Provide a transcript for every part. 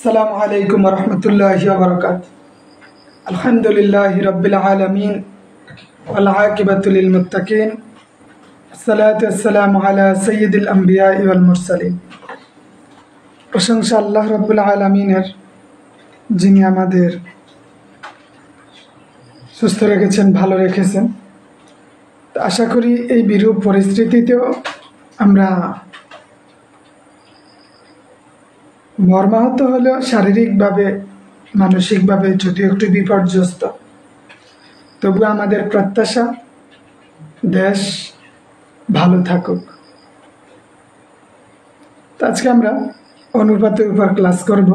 আসসালামু আলাইকুম ওয়া রাহমাতুল্লাহি ওয়া বারাকাতুহু। আলহামদুলিল্লাহি রাব্বিল আলামিন ওয়াল আকিবাতু লিল মুত্তাকিন। আসসালাতু ওয়াসসালামু আলা সাইয়্যিদিল আমবিয়া ওয়াল মুরসালিন। প্রশংসা আল্লাহ রাব্বুল আলামিনের, যিনি আমাদের সুস্থ রেখেছেন, ভালো রেখেছেন। তো আশা করি এই বিরূপ পরিস্থিতিতেও আমরা মর্মাহত হলেও শারীরিকভাবে মানসিকভাবে যদিও একটু বিপর্যস্ত, তবু আমাদের প্রত্যাশা দেশ ভালো থাকুক। তো আজকে আমরা অনুপাতের উপর ক্লাস করব।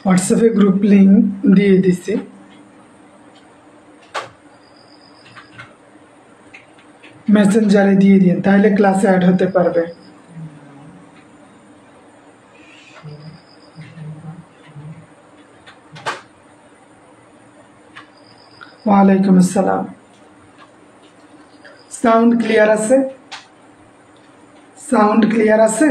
হোয়াটসঅ্যাপে গ্রুপ লিঙ্ক দিয়ে দিছি, মেসেঞ্জারে দিয়ে দিন, তাহলে ক্লাসে অ্যাড হতে পারবে। ওয়ালাইকুম আসসালাম। সাউন্ড ক্লিয়ার আছে? সাউন্ড ক্লিয়ার আছে?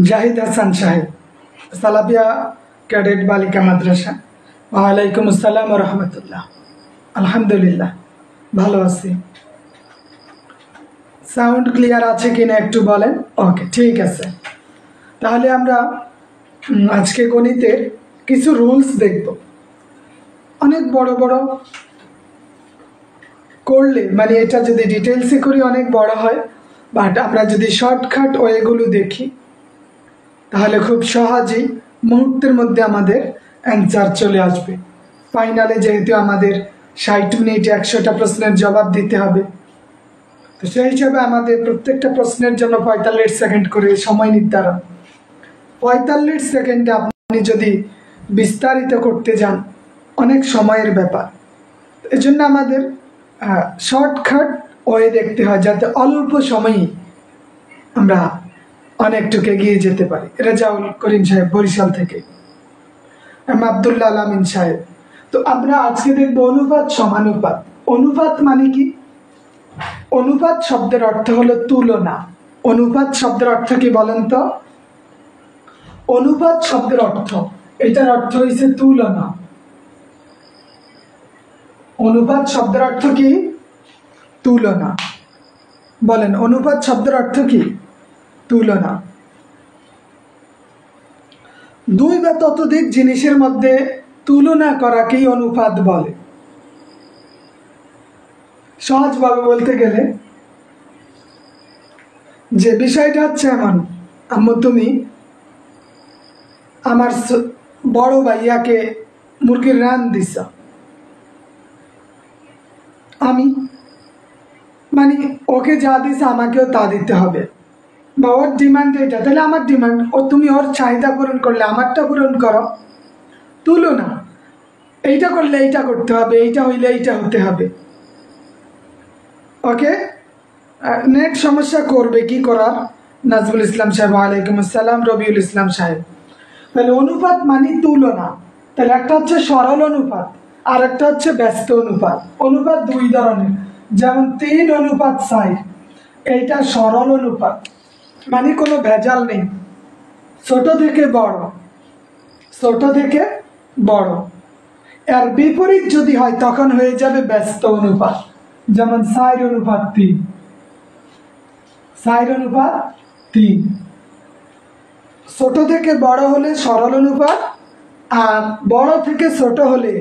জাহিদ হাসান সাহেব, সালাফিয়া ক্যাডেট বালিকা মাদ্রাসা। ওয়ালাইকুম আসসালাম ওয়া রাহমাতুল্লাহ। আলহামদুলিল্লাহ ভালো আছি। সাউন্ড ক্লিয়ার আছে কিনা একটু বলেন। ওকে, ঠিক আছে। তাহলে আমরা আজকে গণিতের কিছু রুলস দেখব। অনেক বড় বড় করলে, মানে এটা যদি ডিটেলসে করি অনেক বড় হয়, বাট আমরা যদি শর্টকাট ওয়েগুলো দেখি তাহলে খুব সহজেই মুহূর্তের মধ্যে আমাদের অ্যান্সার চলে আসবে। ফাইনালে যেহেতু আমাদের 60 মিনিট 100টা প্রশ্নের জবাব দিতে হবে, তো সেই হিসাবে আমাদের প্রত্যেকটা প্রশ্নের জন্য 45 সেকেন্ড করে সময় নির্ধারণ। 45 সেকেন্ডে আপনি যদি বিস্তারিত করতে যান অনেক সময়ের ব্যাপার। এজন্য আমাদের শর্টকাট ওয়ে দেখতে হয়, যাতে অল্প সময়ে আমরা অনেকটুকু এগিয়ে যেতে পারি। রেজাউল করিম সাহেব বরিশাল থেকে, আব্দুল্লাহ আলামিন সাহেব। তো আমরা আজকে দেখবো অনুপাত সমানুপাত। অনুপাত মানে কি? অনুপাত শব্দের অর্থ হলো তুলনা। অনুপাত শব্দের অর্থ কি বলেন তো? অনুপাত শব্দের অর্থ, এটার অর্থ হইছে তুলনা। অনুপাত শব্দের অর্থ কি? তুলনা। বলেন, অনুপাত শব্দের অর্থ কি? তুলনা। দুই বা ততোধিক জিনিসের মধ্যে তুলনা করাকেই অনুপাত বলে। সহজভাবে বলতে গেলে যে বিষয়টা হচ্ছে এমন, আম্মু তুমি আমার বড় ভাইয়াকে মুরগির রান দিছ, আমি মানে ওকে যা দিছে আমাকেও তা দিতে হবে, বা ওর ডিমান্ড এটা, তাহলে আমার ডিমান্ড, ও তুমি ওর চাহিদা পূরণ করলে আমারটা পূরণ করো। তুলনা, এইটা করলে এইটা করতে হবে, এইটা হইলে এইটা হতে হবে। ওকে, নেট সমস্যা করবে, কি করার। নাজবুল ইসলাম সাহেব ওয়ালাইকুম আসসালাম। রবিউল ইসলাম সাহেব, তাহলে অনুপাত মানে তুলনা। তাহলে একটা হচ্ছে সরল অনুপাত আর একটা হচ্ছে ব্যস্ত অনুপাত। অনুপাত দুই ধরনের, যেমন 3:4। এইটা সরল অনুপাত, মানে কোনো ভেজাল নেই, ছোট থেকে বড়, ছোট থেকে বড়। এর বিপরীত যদি হয় তখন হয়ে যাবে ব্যস্ত অনুপাত, যেমন 4:3। 4:3 ছোট থেকে বড় হলে সরল অনুপাত, আর বড় থেকে ছোট হলে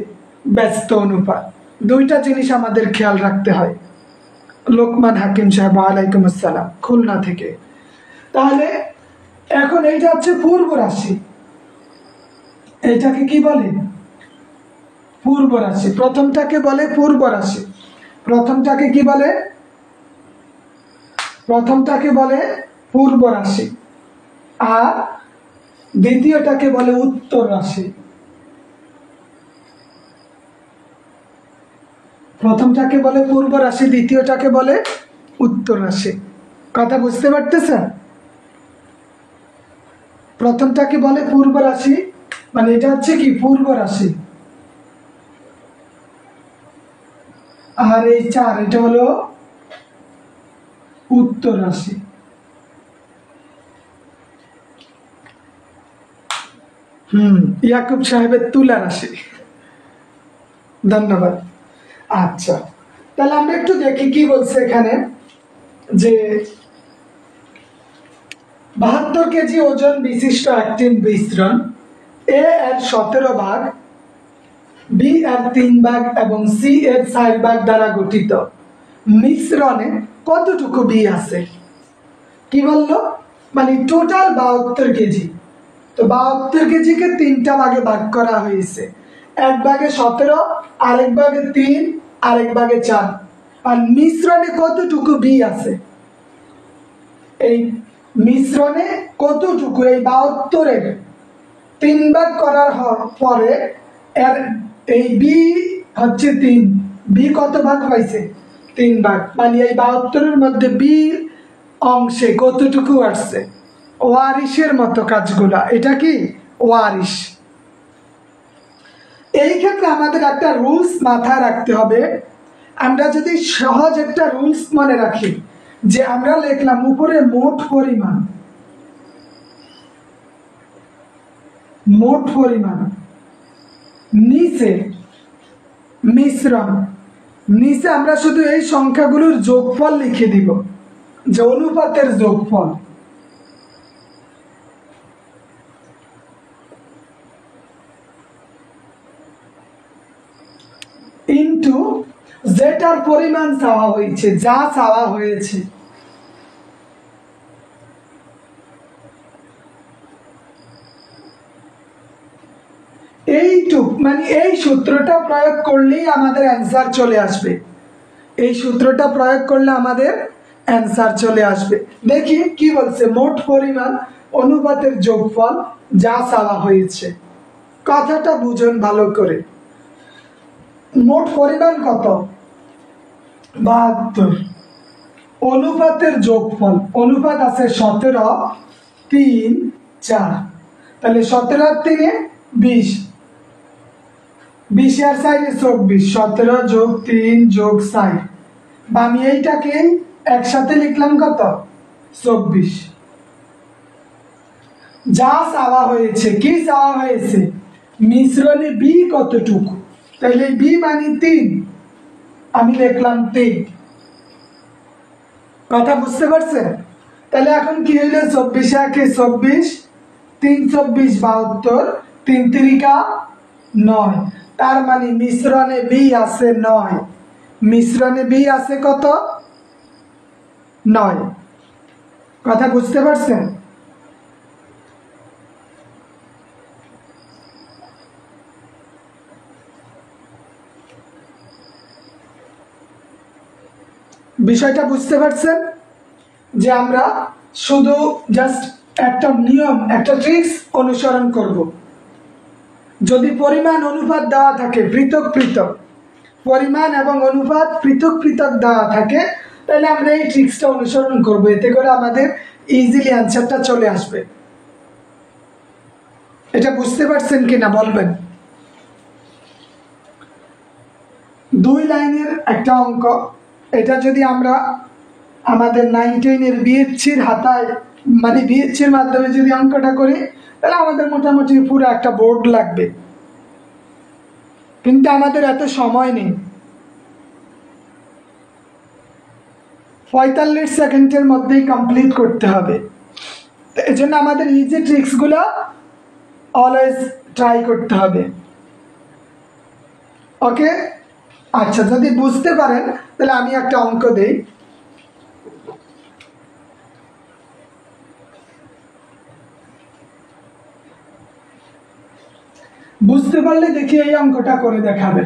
ব্যস্ত অনুপাত। দুইটা জিনিস আমাদের খেয়াল রাখতে হয়। লোকমান হাকিম সাহেব ওয়ালাইকুম আসসালাম, খুলনা থেকে। তাহলে এখন এইটা হচ্ছে পূর্ব রাশি। এইটাকে কি বলে? পূর্ব রাশি। প্রথমটাকে বলে পূর্ব রাশি। প্রথমটাকে কি বলে? প্রথমটাকে বলে পূর্ব রাশি, আর দ্বিতীয়টাকে বলে উত্তর রাশি। প্রথমটাকে বলে পূর্ব রাশি, দ্বিতীয়টাকে বলে উত্তর রাশি। কথা বুঝতে পারতেছেন? প্রথমটাকে বলে পূর্ব রাশি, মানে এটা হচ্ছে কি পূর্ব রাশি, আর এই 4 এটা হলো উত্তর রাশি। ইয়াকুব সাহেবের তুলা রাশি। ধন্যবাদ। আচ্ছা, তাহলে আমরা একটু দেখি কি বলছে এখানে, যে 72 কেজি ওজন বিশিষ্ট একটি মিশ্রণ এ এর 17 ভাগ, বি এর 3 ভাগ এবং সি এর 4 ভাগ দ্বারা গঠিত মিশ্রণে কতটুকু বি আছে? কি বললো? মানে টোটাল 72 কেজি। তো 72 কেজিকে 3টা ভাগে ভাগ করা হয়েছে, এক ভাগে 17, আরেক ভাগে 3, আরেক ভাগে 4। আর মিশ্রণে কতটুকু বি আছে? এই মিশ্রণে কতটুকু, এই 72-এর 3 ভাগ করার পরে এর এই বি হচ্ছে 3, বি কত ভাগ হয়েছে? 3 ভাগ। মানে এই 72-এর মধ্যে বির অংশে কতটুকু আসছে? ওয়ারিশের মতো কাজগুলা। এটা কি ওয়ারিশ? এই ক্ষেত্রে আমাদের একটা রুলস মাথায় রাখতে হবে। আমরা যদি সহজ একটা রুলস মনে রাখি, যে আমরা লিখলাম উপরে মোট পরিমাণ, নিচে মিশ্রণ, নিচে আমরা শুধু এই সংখ্যাগুলোর যোগফল লিখে দিব, যে অনুপাতের যোগফল। ইনটু যেটার পরিমাণ চাওয়া হয়েছে, যা চাওয়া হয়েছে। এইটুক, মানে এই সূত্রটা প্রয়োগ করলেই আমাদের অ্যান্সার চলে আসবে। এই সূত্রটা প্রয়োগ করলে আমাদের অ্যান্সার চলে আসবে। দেখি কি বলছে, মোট পরিমাণ অনুপাতের যোগফল যা চাওয়া হয়েছে। কথাটা বুঝুন ভালো করে। মোট পরিমাণ কত? 72। অনুপাতের যোগফল, অনুপাত আছে 17, 3, 4। তাহলে 17 আর 3 20, 20 আর 4 24, 17 যোগ 3 যোগ 4। আমি এইটাকে একসাথে লিখলাম কত? 24। যা চাওয়া হয়েছে, কি চাওয়া হয়েছে? মিশ্রণে বি কতটুকু। তাহলে বি মানে 3, আমি লিখলাম 3। কথা বুঝতে পারছেন? তাহলে এখন কি হইলো? 24 একে 24, 3 24 72, 3 3 9। তার মানে মিশ্রণে বি আছে 9। মিশ্রণে বি আছে কত? 9। কথা বুঝতে পারছেন? বিষয়টা বুঝতে পারছেন? যে আমরা শুধু জাস্ট একটা নিয়ম, একটা ট্রিক্স অনুসরণ করব। যদি পরিমাণ অনুপাত দেওয়া থাকে পৃথক পৃথক, পরিমাণ এবং অনুপাত পৃথক পৃথক দেওয়া থাকে, তাহলে আমরা এই ট্রিক্সটা অনুসরণ করব। এতে করে আমাদের ইজিলি অ্যান্সারটা চলে আসবে। এটা বুঝতে পারছেন কিনা বলবেন? 2 লাইনের একটা অঙ্ক। এটা যদি আমরা আমাদের 9 10-এর বিএসসির হাতায়, মানে বিএসসির মাধ্যমে যদি অঙ্কটা করি, তাহলে আমাদের মোটামুটি পুরো একটা বোর্ড লাগবে। কিন্তু আমাদের এত সময় নেই। 45 সেকেন্ডের মধ্যেই কমপ্লিট করতে হবে। এই জন্য আমাদের ইজি ট্রিক্সগুলো অলওয়েজ ট্রাই করতে হবে। ওকে, আচ্ছা, যদি বুঝতে পারেন তাহলে আমি একটা অঙ্ক দেই। বুঝতে পারলে দেখি এই অঙ্কটা করে দেখাবে।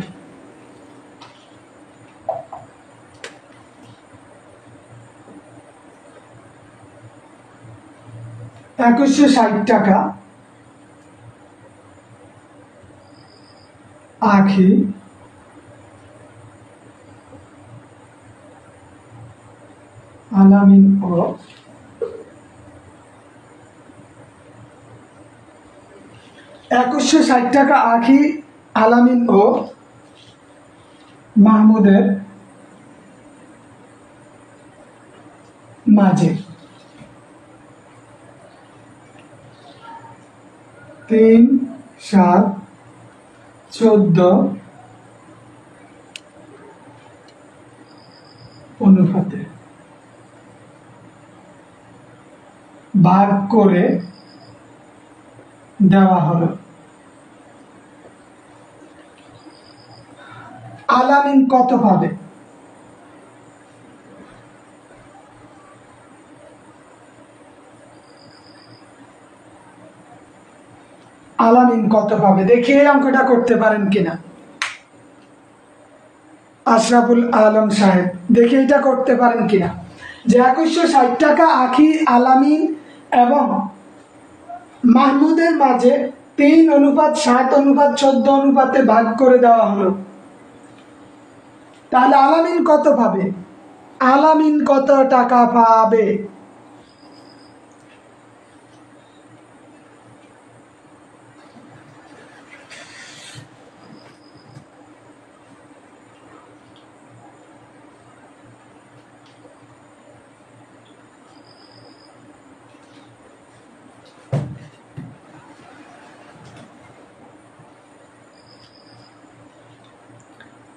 2160 টাকা আখি আলামিন ও 2160 টাকা আখি আলামিন ও মাহমুদের মাঝে 3, 7, 14 অনুপাতে ভাগ করে দেওয়া হলো। আলামিন কত পাবে? আলামিন কত পাবে দেখি এই অঙ্কটা করতে পারেন কিনা। আশরাফুল আলম সাহেব দেখি এটা করতে পারেন কিনা, যে 2160 টাকা আখি, আলামিন এবং মাহমুদের মাঝে 3:7:14 অনুপাতে ভাগ করে দেওয়া হলো, তাহলে আলামিন কত পাবে? আলামিন কত টাকা পাবে?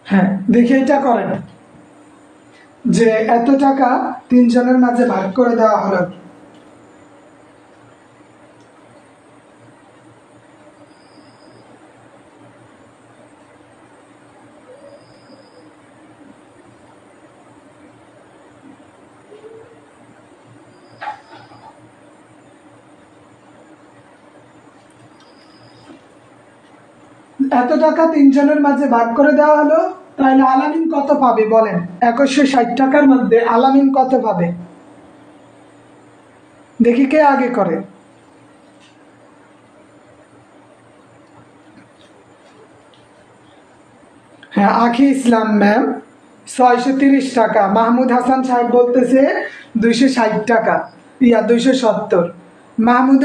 হ্যাঁ দেখি এটা করেন, যে এত টাকা 3 জনের মাঝে ভাগ করে দেওয়া হলো। এত টাকা 3 জনের মাঝে ভাগ করে দেওয়া হলো, তাহলে আলামিন কত পাবে বলেন? 2160 টাকার মধ্যে আলামিন কত পাবে দেখি কে আগে করে। হ্যাঁ আখি ইসলাম ম্যাম 630 টাকা, মাহমুদ হাসান সাহেব বলতেছে 260 টাকা, 270। মাহমুদ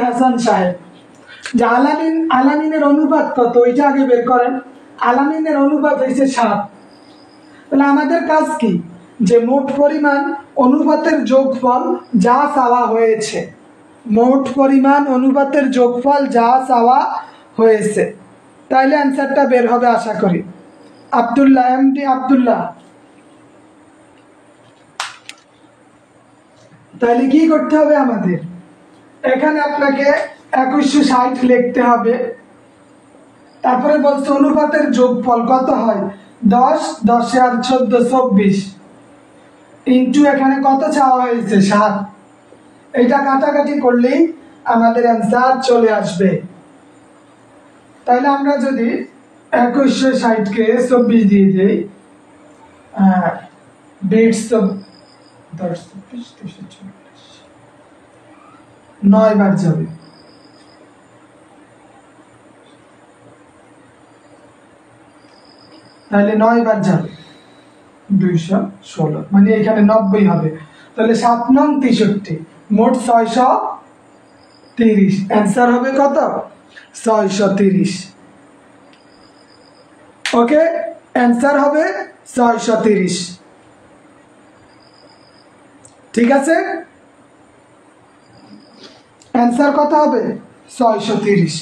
হাসান সাহেব যে আলামিনের অনুপাত কত ওইটা আগে বের করেন। আলামিনের অনুপাত হয়েছে 7। তাহলে আমাদের কাজ কি, যে মোট পরিমাণ অনুপাতের যোগফল যা চাওয়া হয়েছে, মোট পরিমাণ অনুপাতের যোগফল যা চাওয়া হয়েছে, তাইলে অ্যান্সারটা বের হবে আশা করি। আব্দুল্লাহ, এমডি আব্দুল্লাহ, তাহলে কি করতে হবে আমাদের? এখানে আপনাকে 2160 লিখতে হবে, তারপরে বলছে অনুপাতের যোগফল কত হয়, 10, 10 আর 14, 24 ইন্টু এখানে কত চাওয়া হয়েছে 7। এটা কাটাকাটি করলেই আমাদের অ্যান্সার চলে আসবে। তাহলে আমরা যদি 2160 কে 24 দিয়ে দিই, 9 বার যাবে, তাহলে 9 বার যাবে 216, মানে এখানে 90 হবে। তাহলে 7 নং 63, মোট 630। অ্যান্সার হবে কত? 630। ওকে, অ্যান্সার হবে 630। ঠিক আছে, অ্যান্সার কত হবে? 630।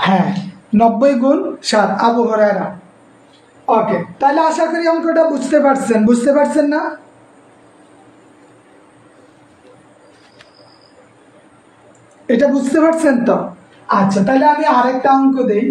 হ্যাঁ 90 গুণ 7, আবু হুরায়রা। ওকে, তাহলে আশা করি অঙ্কটা বুঝতে পারছেন না? এটা বুঝতে পারছেন তো? আচ্ছা, তাহলে আমি আরেকটা অঙ্ক দেই।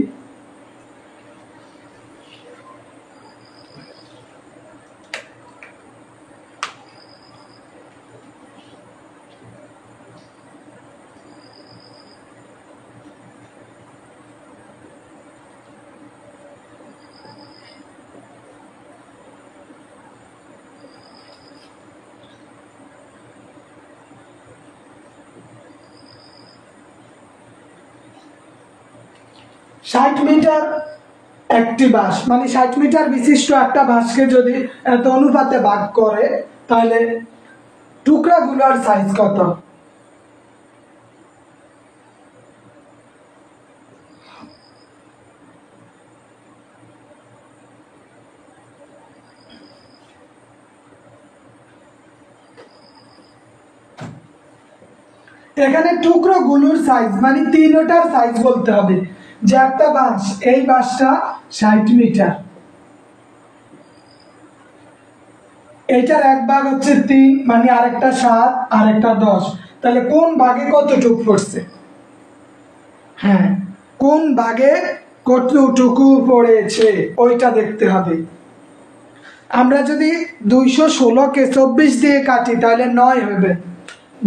ষাট মিটার একটি বাঁশ, মানে 60 মিটার বিশিষ্ট একটা বাঁশকে যদি এত অনুপাতে ভাগ করে, তাহলে টুকরাগুলোর সাইজ কত? এখানে টুকরোগুলোর সাইজ মানে তিনটার সাইজ বলতে হবে, যে একটা বাঁশ, এই বাঁশটা 60 মিটার, এটার এক ভাগ হচ্ছে 3 মানে আরেকটা 7 আরেকটা 10, তাহলে কোন ভাগে কতটুকু পড়ছে, হ্যাঁ কোন ভাগে কতটুকু পড়েছে ওইটা দেখতে হবে। আমরা যদি 216কে 24 দিয়ে কাটি তাহলে 9 হবে,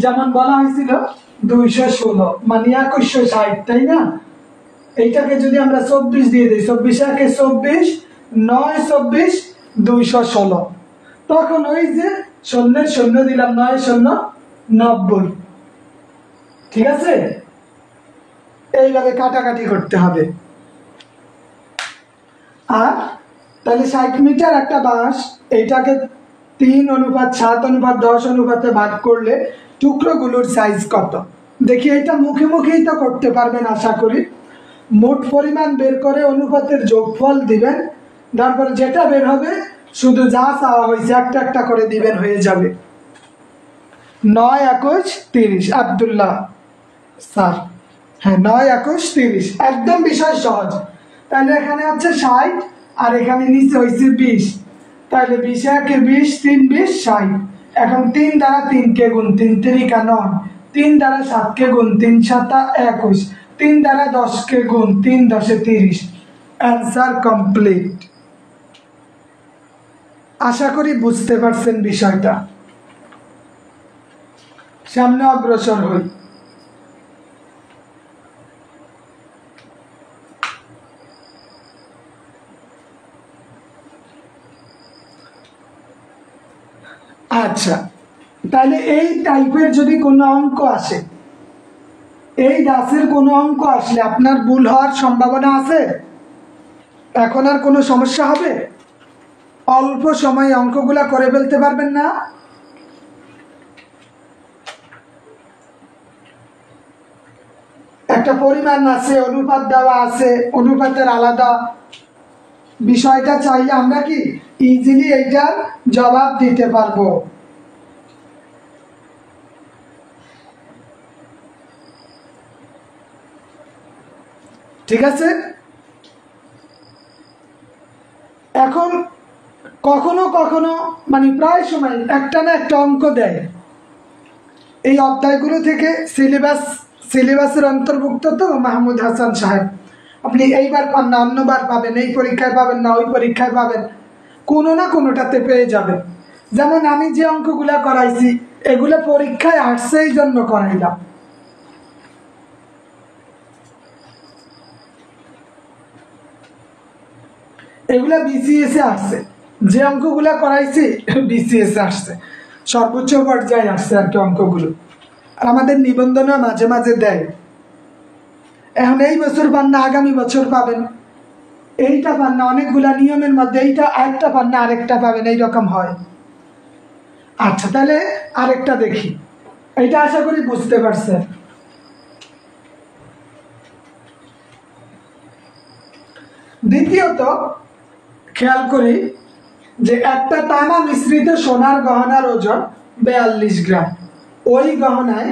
যেমন বলা হয়েছিল 216 মানে 2160, তাই না? এইটাকে যদি আমরা 24 দিয়ে দিই, 24 একে 24, 9 24 216, তখন ওই যে শূন্যের শূন্য দিলাম, 9 শূন্য 90, ঠিক আছে? এইভাবে কাটাকাটি করতে হবে। আর তাহলে 60 মিটার একটা বাঁশ, এইটাকে 3:7:10 অনুপাতে ভাগ করলে টুকরোগুলোর সাইজ কত? দেখি এটা মুখে মুখেই তো করতে পারবেন আশা করি। মোট পরিমাণ বের করে অনুপাতের যোগফল দিবেন, তারপর যেটা বের হবে শুধু যা চাওয়া হয়েছে একটা একটা করে দিবেন, হয়ে যাবে। 9 21 30, আব্দুল্লাহ স্যার, হ্যাঁ 9 21 30, একদম বিষয় সহজ। তাহলে এখানে আছে 60 আর এখানে নিচে হয়েছে 20, তাহলে 20 একে 20, 3 20 60। এখন 3 দ্বারা 3 কে গুণ, 3 3 9, 3 দ্বারা 7 কে গুণ, 3 7 21, 3 দ্বারা 10 কে গুণ, 3 10 30। Answer complete. আশা করি বুঝতে পারছেন বিষয়টা। সামনে অগ্রসর হই। আচ্ছা, তাহলে এই টাইপের যদি কোনো অঙ্ক আসে, এই দাসের কোনো অঙ্ক আসলে আপনার ভুল হওয়ার সম্ভাবনা আছে? এখন আর কোনো সমস্যা হবে? অল্প সময়ে অঙ্কগুলা করে ফেলতে পারবেন না? একটা পরিমাণ আছে, অনুপাত দেওয়া আছে, অনুপাতের আলাদা বিষয়টা চাইলে আমরা কি ইজিলি এইটার জবাব দিতে পারবো। ঠিক আছে? এখন কখনো কখনো মানে প্রায় সময় একটা না একটা অঙ্ক দেয় এই অধ্যায়গুলো থেকে, সিলেবাসের অন্তর্ভুক্ত তো মাহমুদ হাসান সাহেব, আপনি এইবার পান না অন্যবার পাবেন, এই পরীক্ষায় পাবেন না ওই পরীক্ষায় পাবেন, কোনো না কোনোটাতে পেয়ে যাবেন। যেমন আমি যে অঙ্কগুলা করাইছি এগুলো পরীক্ষায় আসছে, এই জন্য করাইলাম। এগুলা বিসিএস এ আসছে, যে অঙ্কগুলা করাইছি বিসিএস এ আসছে, সর্বোচ্চ পর্যায়ে আসছে আর কি অঙ্কগুলো। আর আমাদের নিবন্ধনা মাঝে মাঝে দেয়, এখন এই বছর পান না আগামী বছর পাবেন, এইটা পান না অনেকগুলা নিয়মের মধ্যে এইটা আরেকটা পান না আরেকটা পাবেন, এইরকম হয়। আচ্ছা, তাহলে আরেকটা দেখি, এটা আশা করি বুঝতে পারছেন। দ্বিতীয়ত খেয়াল করি যে একটা তামা মিশ্রিত সোনার গহনার ওজন 42 গ্রাম, ওই গহনায়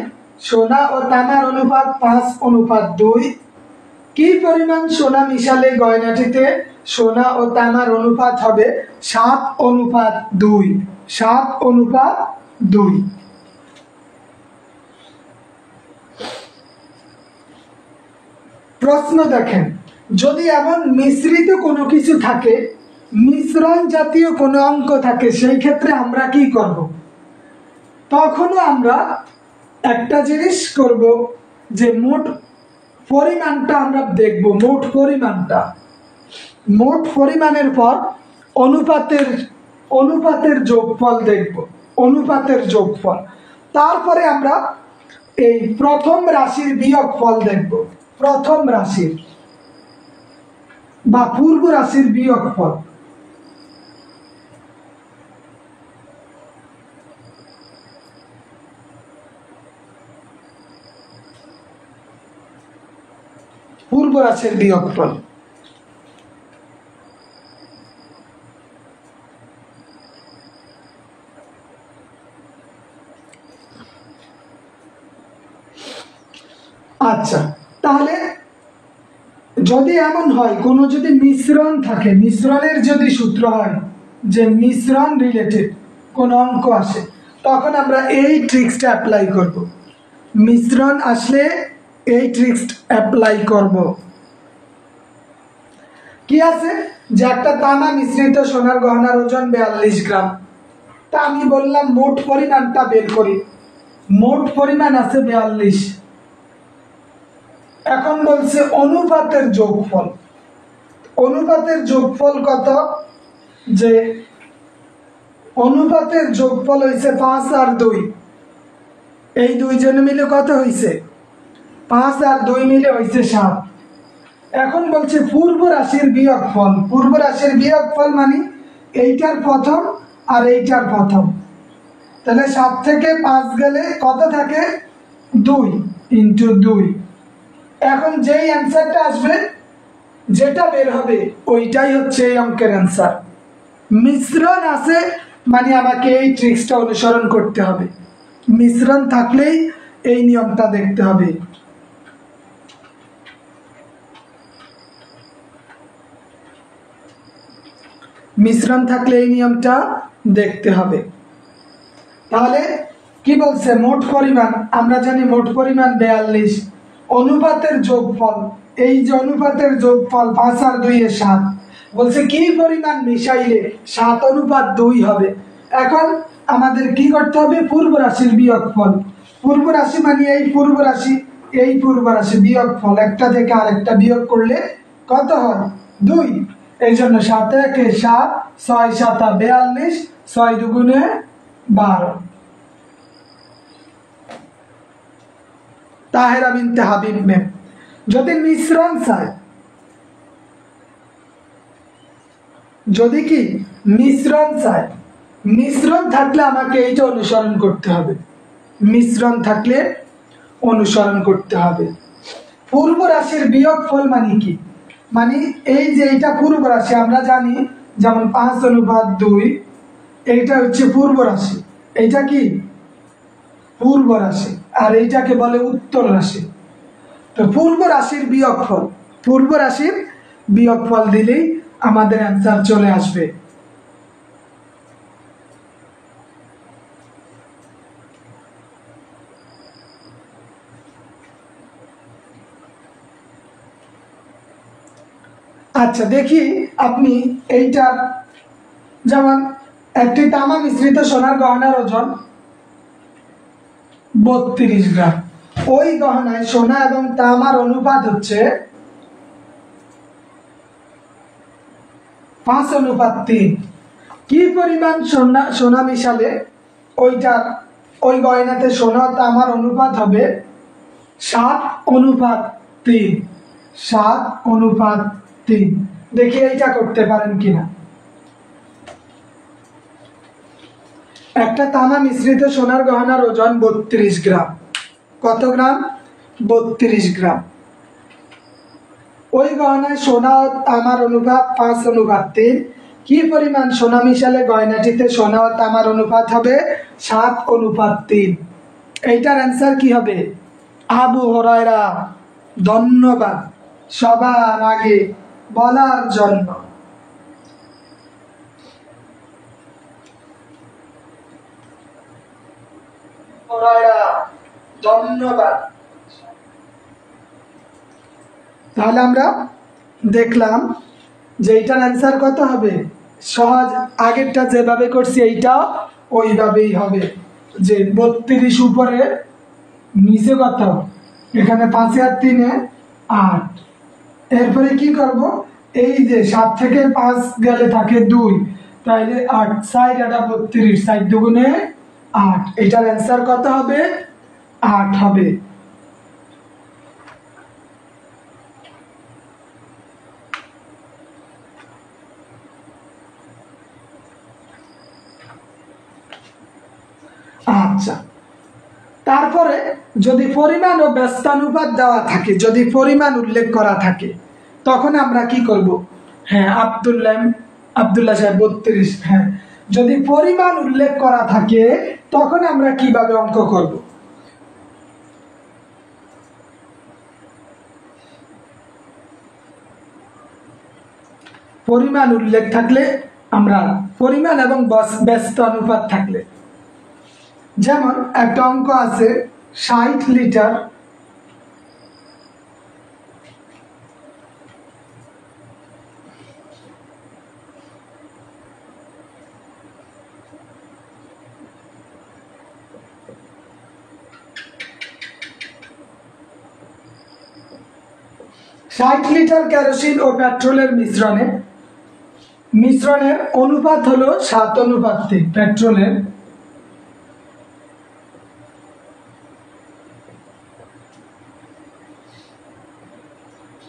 সোনা ও তামার অনুপাত 5:2, কি পরিমাণ সোনা মিশালে গয়নাটিতে সোনা ও তামার অনুপাত হবে 7:2, 7:2। প্রশ্ন দেখেন, যদি এমন মিশ্রিত কোনো কিছু থাকে, মিশ্রণ জাতীয় কোনো অঙ্ক থাকে, সেই ক্ষেত্রে আমরা কি করব? তখনও আমরা একটা জিনিস করব, যে মোট পরিমাণটা আমরা দেখব, মোট পরিমাণের পর অনুপাতের যোগফল দেখব, অনুপাতের যোগফল। তারপরে আমরা এই প্রথম রাশির বিয়োগফল দেখব, প্রথম রাশির বা পূর্ব রাশির বিয়োগফল। পূর্ব রাশির বিয়োগফল। আচ্ছা, তাহলে যদি এমন হয় কোনো যদি মিশ্রণ থাকে, মিশ্রণের যদি সূত্র হয় যে মিশ্রণ রিলেটেড কোন অঙ্ক আসে, তখন আমরা এই ট্রিক্সটা অ্যাপ্লাই করব। মিশ্রণ আসলে এই ট্রিক্স অ্যাপ্লাই করব। কি আছে যে একটা তামা মিশ্রিত সোনার গহনার ওজন 42 গ্রাম। তা আমি বললাম মোট পরিমাণটা বের করি। মোট পরিমাণ আছে 42। এখন বলছে অনুপাতের যোগফল। অনুপাতের যোগফল কত? যে অনুপাতের যোগফল হয়েছে 5 আর 2। এই দুইজন মিলে কত হয়েছে? 5 আর 2 মিলে হয়েছে 7। এখন বলছে পূর্ব রাশির বিয়োগফল। পূর্ব রাশির বিয়োগফল মানে এইটার প্রথম আর এইটার প্রথম। তাহলে 7 থেকে 5 গেলে কত থাকে? 2 ইন্টু 2। এখন যেই অ্যান্সারটা আসবে, যেটা বের হবে, ওইটাই হচ্ছে এই অঙ্কের অ্যান্সার। মিশ্রণ আছে মানে আমাকে এই ট্রিক্সটা অনুসরণ করতে হবে। মিশ্রণ থাকলেই এই নিয়মটা দেখতে হবে। মিশ্রণ থাকলে এই নিয়মটা দেখতে হবে। তাহলে কি বলছে? মোট পরিমাণ, আমরা জানি মোট পরিমাণ 42। অনুপাতের যোগফল, এই যে অনুপাতের যোগফল 5 আর 2 এর 7। বলছে কি পরিমাণ মিশাইলে 7:2 হবে। এখন আমাদের কি করতে হবে? পূর্ব রাশির বিয়োগফল। পূর্ব রাশি মানে এই পূর্ব রাশি, এই পূর্ব রাশি বিয়োগফল, একটা থেকে আরেকটা বিয়োগ করলে কত হয়? 2। এই জন্য 7 একে 7, 6 7 42, 6 দুগুণে 12। তাহেরা বিনতে হাবিব ম্যাম। যদি মিশ্রণ চায়, যদি কি মিশ্রণ চায়, মিশ্রণ থাকলে আমাকে এইটা অনুসরণ করতে হবে। মিশ্রণ থাকলে অনুসরণ করতে হবে। পূর্ব রাশির বিয়োগফল মানে কি? মানে এই যে এইটা পূর্ব রাশি, আমরা জানি যেমন 5:2, এইটা হচ্ছে পূর্ব রাশি। এইটা কি পূর্ব রাশি, আর এইটাকে বলে উত্তর রাশি। তো পূর্ব রাশির বিয়োগফল, পূর্ব রাশির বিয়োগফল দিলেই আমাদের অ্যান্সার চলে আসবে। আচ্ছা দেখি আপনি এইটার, যেমন একটি তামা মিশ্রিত সোনার গহনার ওজন 32 গ্রাম। ওই গহনায় সোনা এবং তামার অনুপাত হচ্ছে 5:3। কি পরিমাণ সোনা মিশালে ওই গয়নাতে সোনা তামার অনুপাত হবে 7:3। 7:3। দেখি এইটা করতে পারেন কিনা। একটা তামা মিশ্রিত সোনার গহনার ওজন 32 গ্রাম। কত গ্রাম? 32 গ্রাম। ওই গহনায় সোনা ও তামার অনুপাত 5:3। কি পরিমাণ সোনা মিশালে গয়নাটিতে সোনা ও তামার অনুপাত হবে 7:3। এইটার অ্যান্সার কি হবে? আবু হুরায়রা, ধন্যবাদ সবার আগে বলার জন্য। ধন্যবাদ। তাহলে আমরা দেখলাম যে এইটার অ্যান্সার কত হবে? সহজ, আগেরটা যেভাবে করছি এইটা ওইভাবেই হবে। যে 32 উপরে নিচে কত? এখানে 5 আর 3 8। এরপরে কি করব? এই যে 7 থেকে 5 গেলে থাকে 2, তাইলে 8, 4 আর 32, 4 দুগুণে 8। এটার অ্যান্সার কত হবে? 8 হবে। আচ্ছা, তারপরে যদি পরিমাণ ও ব্যস্তানুপাত দেওয়া থাকে, যদি পরিমাণ উল্লেখ করা থাকে, তখন আমরা কি করব? হ্যাঁ, আব্দুল্লাহ সাহেব 32। হ্যাঁ, যদি পরিমাণ উল্লেখ করা থাকে তখন আমরা কিভাবে অঙ্ক করব? পরিমাণ উল্লেখ থাকলে, আমরা পরিমাণ এবং ব্যস্ত অনুপাত থাকলে, যেমন একটা অঙ্ক আছে 60 লিটার কেরোসিন ও পেট্রোলের মিশ্রণের অনুপাত হলো 7:3। পেট্রোলের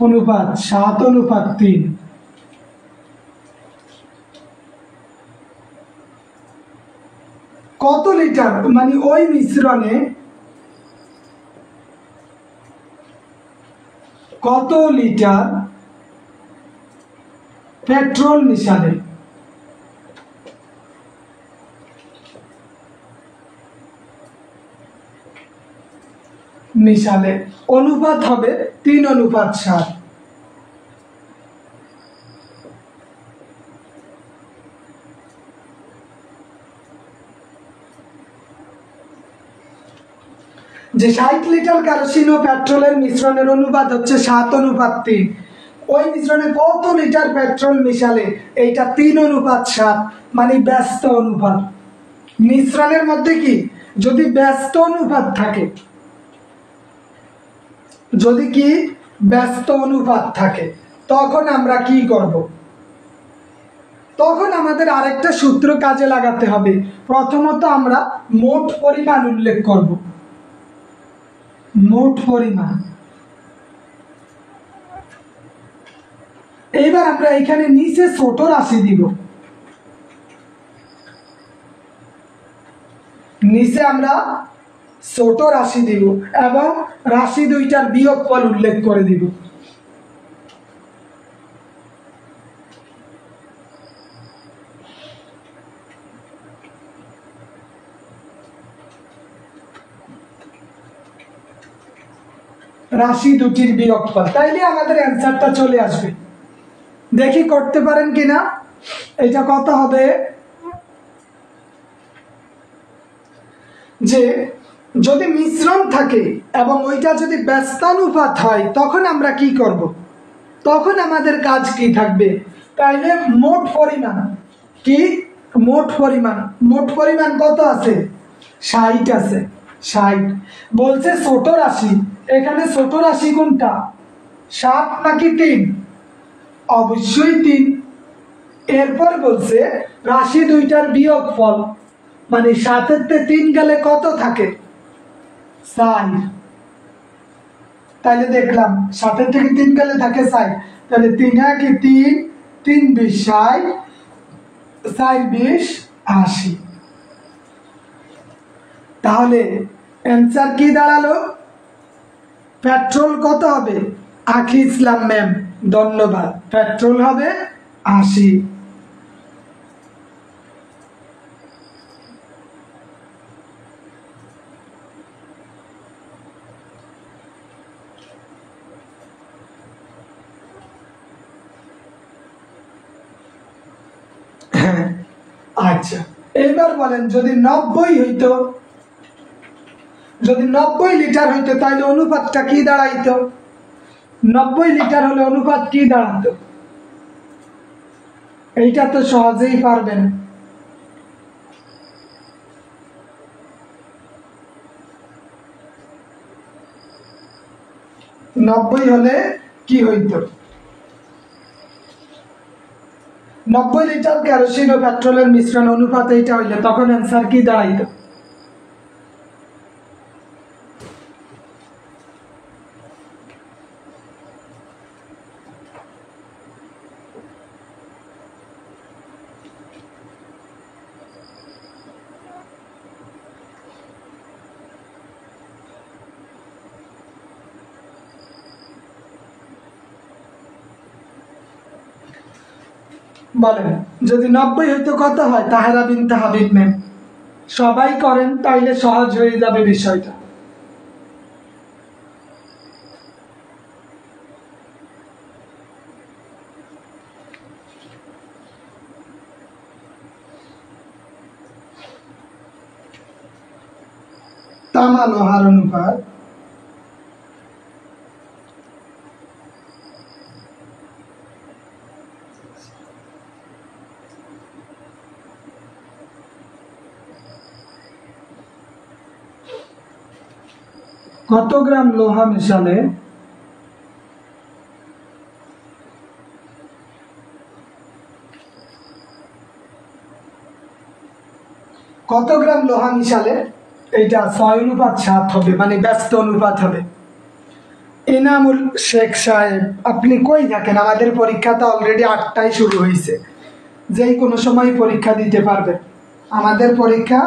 অনুপাত 7:3। কত লিটার, মানে ওই মিশ্রণে কত লিটার পেট্রোল মিশালে অনুপাত হবে 3:7। যে 60 লিটার কেরোসিন ও পেট্রোলের মিশ্রণের অনুপাত হচ্ছে 7:3, ওই মিশ্রণে কত লিটার পেট্রোল মিশালে এইটা 3:7, মানে ব্যস্ত অনুপাত। মিশ্রণের মধ্যে কি যদি ব্যস্ত অনুপাত থাকে, তখন আমরা কি করব? তখন আমাদের আরেকটা সূত্র কাজে লাগাতে হবে। প্রথমত আমরা মোট পরিমাণ উল্লেখ করব, মোট পরিমাণ। এইবার আমরা এখানে নিচে ছোট রাশি দিব, নিচে আমরা ছোট রাশি দিব এবং রাশি দুইটার বিয়োগফল উল্লেখ করে দিব। রাশি দুটির বিয়োগফল, তাইলে আমাদের অ্যান্সারটা চলে আসবে। দেখি করতে পারেন কিনা। এটা কত হবে, যে যদি মিশ্রণ থাকে এবং ওইটা যদি ব্যস্তানুপাত হয় তখন আমরা কি করব? তখন আমাদের কাজ কি থাকবে? তাইলে মোট পরিমাণ কি, মোট পরিমাণ কত আছে? 60 আছে। 60 বলছে ছোট রাশি, এখানে ছোট রাশি কোনটা, 7 নাকি 3? অবশ্যই 3। এরপর বলছে রাশি দুইটার বিয়োগফল, মানে 7-তে 3 গেলে কত থাকে? 4। তাহলে দেখলাম 7 থেকে 3 গেলে থাকে 4, তাহলে 3 কি 3, 3 20 60, 4 20 80। তাহলে অ্যান্সার কি দাঁড়ালো? পেট্রোল কত হবে? আখি ইসলাম ম্যাম, ধন্যবাদ। পেট্রোল হবে 80। আচ্ছা, এবার বলেন যদি 90 হইতো, যদি 90 লিটার হইতো তাহলে অনুপাতটা কি দাঁড়াইতো? 90 লিটার হলে অনুপাত কি দাঁড়াতো? এইটা তো সহজেই পারবেন। 90 হলে কি হইতো? 90 লিটার কেরোসিন ও পেট্রোলের মিশ্রণ অনুপাত এইটা হইলে তখন অ্যান্সার কি দাঁড়াইতো? বলেন যদি 90 হইতো কত হয়? তাহেরা বিনতে হাবিব ম্যাম, সবাই করেন তাইলে সহজ হয়ে যাবে বিষয়টা। তামা লোহার অনুপাত কত গ্রাম লোহা মেশালে কত গ্রাম লোহা মিশালে এইটা 6:7 হবে, মানে ব্যস্ত অনুপাত হবে। ইনামুল শেখ সাহেব, আপনি কই থাকেন? আমাদের পরীক্ষাটা অলরেডি 8টায় শুরু হয়েছে, যেই কোনো সময় পরীক্ষা দিতে পারবে। আমাদের পরীক্ষা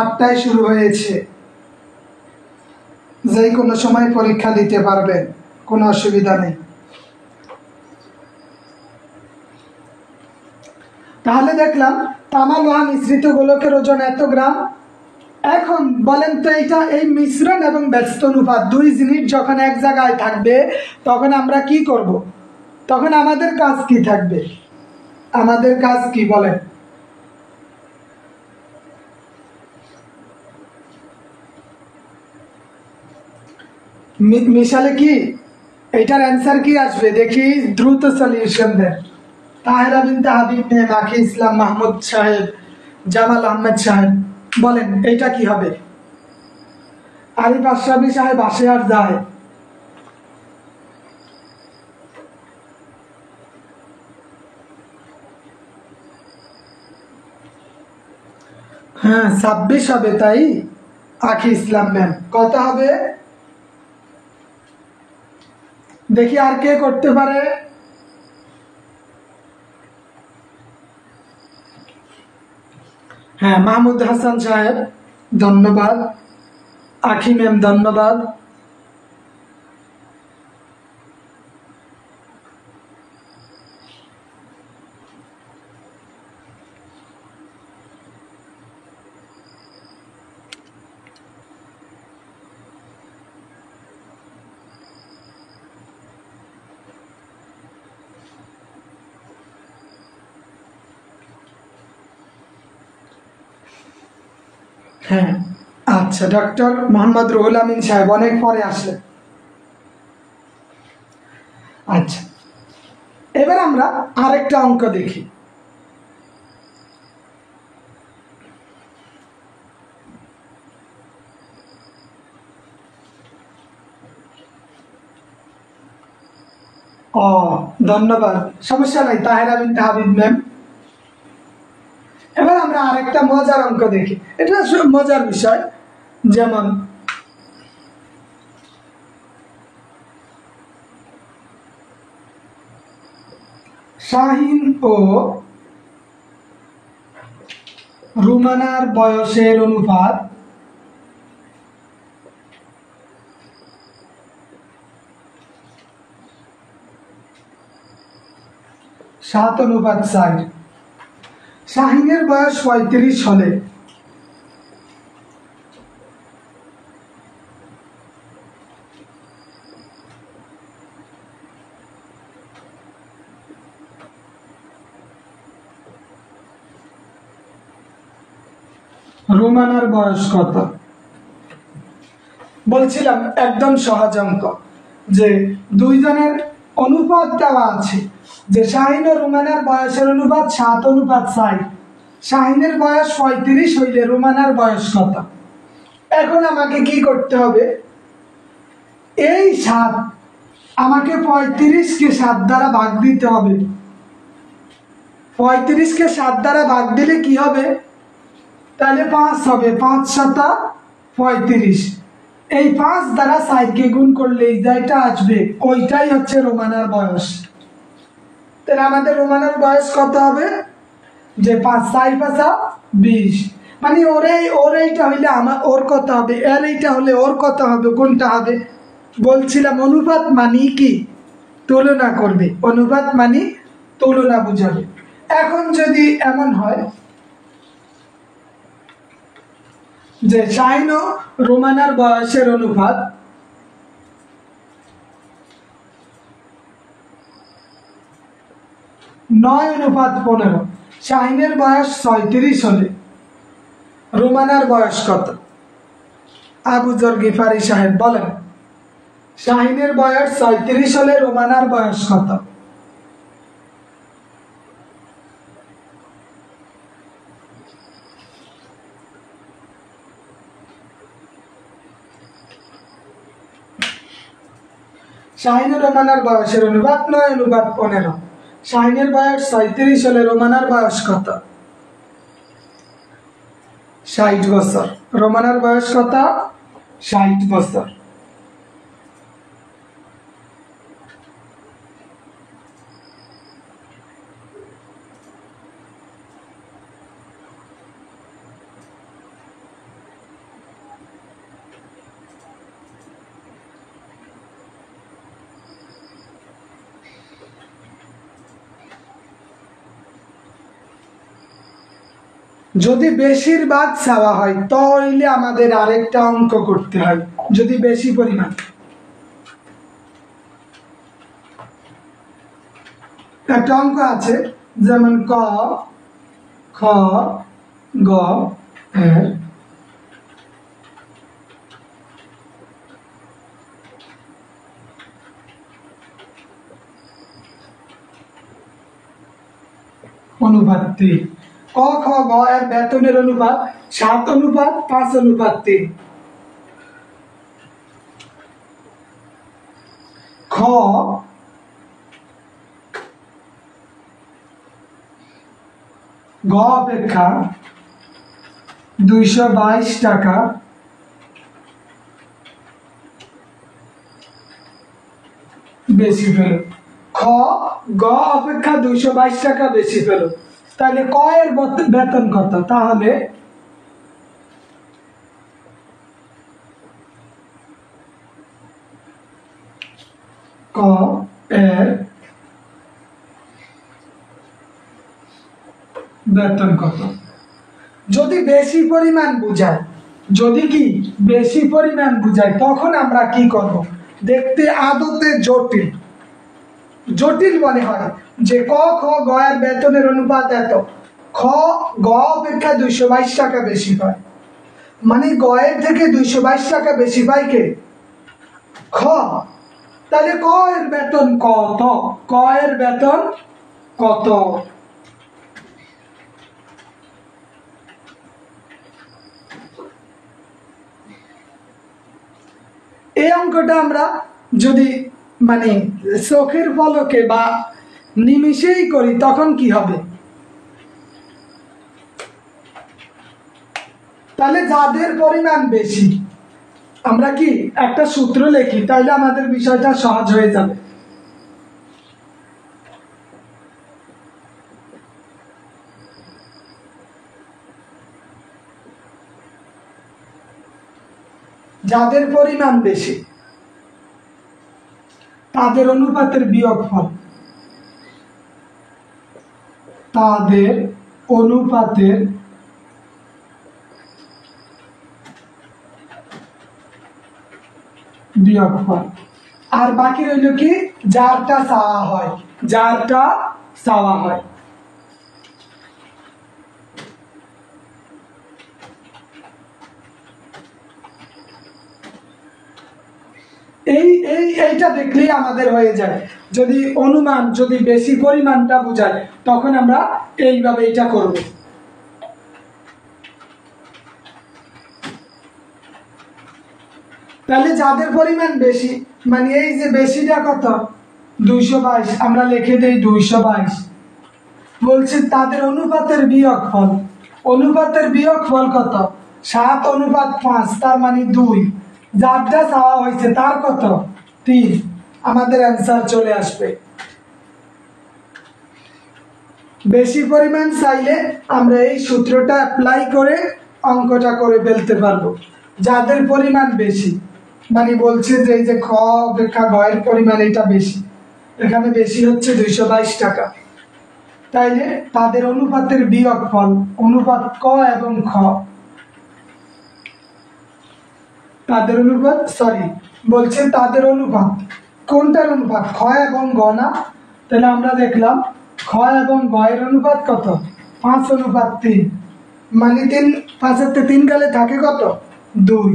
8টায় শুরু হয়েছে, যেই কোনো সময় পরীক্ষা দিতে পারবেন, কোনো অসুবিধা নেই। তাহলে দেখলাম তামা লোহা মিশ্রিত গোলকের ওজন এত গ্রাম। এখন বলেন তো এটা এই মিশ্রণ এবং ব্যস্ত অনুপাত দুই জিনিস যখন এক জায়গায় থাকবে তখন আমরা কি করব? তখন আমাদের কাজ কি থাকবে? আমাদের কাজ কি বলেন? মিশালে কি এটার অ্যান্সার কি আসবে দেখি, দ্রুত সলিউশন দেন। তাহেরা বিনতে হাবিব মেম, আখি ইসলাম, মাহমুদ সাহেব, জামাল আহমেদ সাহেব, বলেন এটা কি হবে? আরিফ আশরাফি সাহেব আসে আর যায়। হ্যাঁ 26 হবে, তাই আখি ইসলাম ম্যাম কত হবে দেখি আর কে করতে পারে? হ্যাঁ মাহমুদ হাসান সাহেব ধন্যবাদ, আখি ম্যাম ধন্যবাদ। হ্যাঁ আচ্ছা, ডক্টর মোহাম্মদ রুহুল আমিন সাহেব অনেক পরে আসলেন। আচ্ছা, এবার আমরা আরেকটা অঙ্ক দেখি। ও ধন্যবাদ, সমস্যা নাই তাহেরা বিনতে হাবিব ম্যাম। এবার আমরা আরেকটা মজার অঙ্ক দেখি, এটা মজার বিষয়। যেমন শাহিন ও রুমানার বয়সের অনুপাত সাত অনুপাত 4। শাহিনের বয়স 35 হলে রুমানার বয়স কত? বলছিলাম একদম সহজ অঙ্ক, যে দুইজনের অনুপাত দেওয়া আছে, যে শাহিন ও রুমানার বয়সের অনুপাত 7:4। শাহিনের বয়স 35 হইলে রুমানার বয়স কত? এখন আমাকে কি করতে হবে? এই 7 আমাকে 35কে 7 দ্বারা ভাগ দিতে হবে। 35কে 7 দ্বারা ভাগ দিলে কি হবে? তাহলে 5 হবে, 5 7 35। এই 5 দ্বারা 4কে গুণ করলে যেটা আসবে ওইটাই হচ্ছে রোমানার বয়স। তাহলে আমাদের রোমানার বয়স কত হবে? যে 5 4 5 20, মানে ওর এইটা হইলে আমার ওর কত হবে, এর এইটা হলে ওর কত হবে, কোনটা হবে? বলছিলাম অনুপাত মানি কি তুলনা করবে, অনুপাত মানি তুলনা বুঝাবে। এখন যদি এমন হয় যে শাহিন ও রোমানার বয়সের অনুপাত 9:15, শাহিনের বয়স 36 হলে রোমানার বয়স কত? আবু যর গিফারি সাহেব বলেন, শাহিনের বয়স ৩৬ হলে রোমানার বয়স কত? শাহিনের রোমানার বয়সের অনুপাত ৯:১৫। শাহিনের বয়স ৩৬ হলে রোমানার বয়স কত? ৬০ বছর। রোমানার বয়স কত? ৬০ বছর। যদি বেশিরভাগ চাওয়া হয় তাহলে আমাদের আরেকটা অঙ্ক করতে হয়। যদি বেশি পরিমাণ, একটা অঙ্ক আছে যেমন ক, খ, গ এর অনুপাত ৩। ক, খ, গ এর বেতনের অনুপাত ৭:৫:৩। খ গ অপেক্ষা ২২২ টাকা বেশি পেল। খ গ অপেক্ষা ২২২ টাকা বেশি পেল, তাহলে ক এর বেতন কত? তাহলে ক এর বেতন কত? যদি বেশি পরিমাণ বুঝায়, যদি কি বেশি পরিমাণ বুঝায়, তখন আমরা কি করব? দেখতে আদতে জটিল জটিল মনে হয় যে ক, খ, গ এর বেতনের অনুপাত এত, খ গ অপেক্ষা ২২২ টাকা বেশি পায়, মানে গ এর থেকে ২২২ টাকা বেশি পায় কে? খ। তাহলে ক এর বেতন কত? ক এর বেতন কত? এই অঙ্কটা আমরা যদি মানে চোখের পলকে বা নিমিষেই করি তখন কি হবে? তাহলে যাদের পরিমাণ বেশি, আমরা কি একটা সূত্র লিখি, তাহলে আমাদের বিষয়টা সহজ হয়ে যাবে। যাদের পরিমাণ বেশি তাদের অনুপাতের বিয়োগফল, তাদের অনুপাতের বিয়োগফল। আর বাকি রইল কি? যারটা চাওয়া হয়, যারটা চাওয়া হয়। এইটা দেখলেই আমাদের হয়ে যায়। যদি অনুমান, যদি বেশি পরিমাণটা বোঝায়, তখন আমরা এইভাবে এটা করব। তাহলে যাদের পরিমাণ বেশি, মানে এই যে বেশিটা কত? ২২২, আমরা লিখে দেই ২২২। বলছি তাদের অনুপাতের বিয়োগফল, অনুপাতের বিয়োগফল কত? ৭:৫, তার মানে ২। যারটা চাওয়া হয়েছে তার কত? ৩। আমাদের অ্যান্সার চলে আসবে। বেশি পরিমাণ চাইলে আমরা এই সূত্রটা অ্যাপ্লাই করে অঙ্কটা করে ফেলতে পারবো। যাদের পরিমাণ বেশি, মানে বলছে যে এই যে খ অপেক্ষা গ এর পরিমাণ এটা বেশি, এখানে বেশি হচ্ছে ২২২ টাকা, তাইলে তাদের অনুপাতের বিয়োগফল, অনুপাত ক এবং খ, তাদের অনুপাত, সরি বলছে তাদের অনুপাত, কোনটার অনুপাত? খ এবং গ না? তাহলে আমরা দেখলাম খ এবং গ এর অনুপাত কত? ৫:৩, মানে ৩ ৫ 3 গেলে থাকে কত? ২।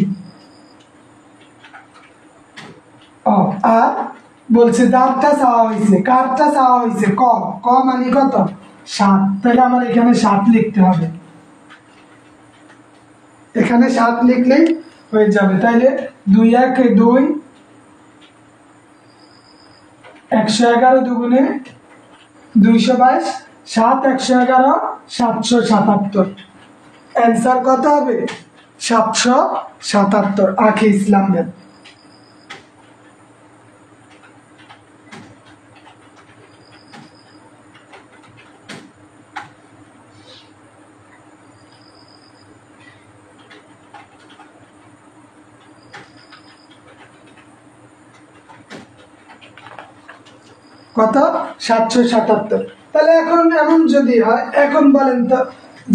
ও আর বলছে যারটা চাওয়া হয়েছে, কারটা চাওয়া হয়েছে ক, ক মানে কত 7, তাহলে আমার এখানে 7 লিখতে হবে, এখানে 7 লিখলেই হয়ে যাবে। তাইলে 2 1 2, 111 দুগুণে 222, 7 111 777, অ্যান্সার কত হবে 777। আখি ইসলাম ম্যাম। কত 777। তাহলে এখন এমন যদি হয়, এখন বলেন তো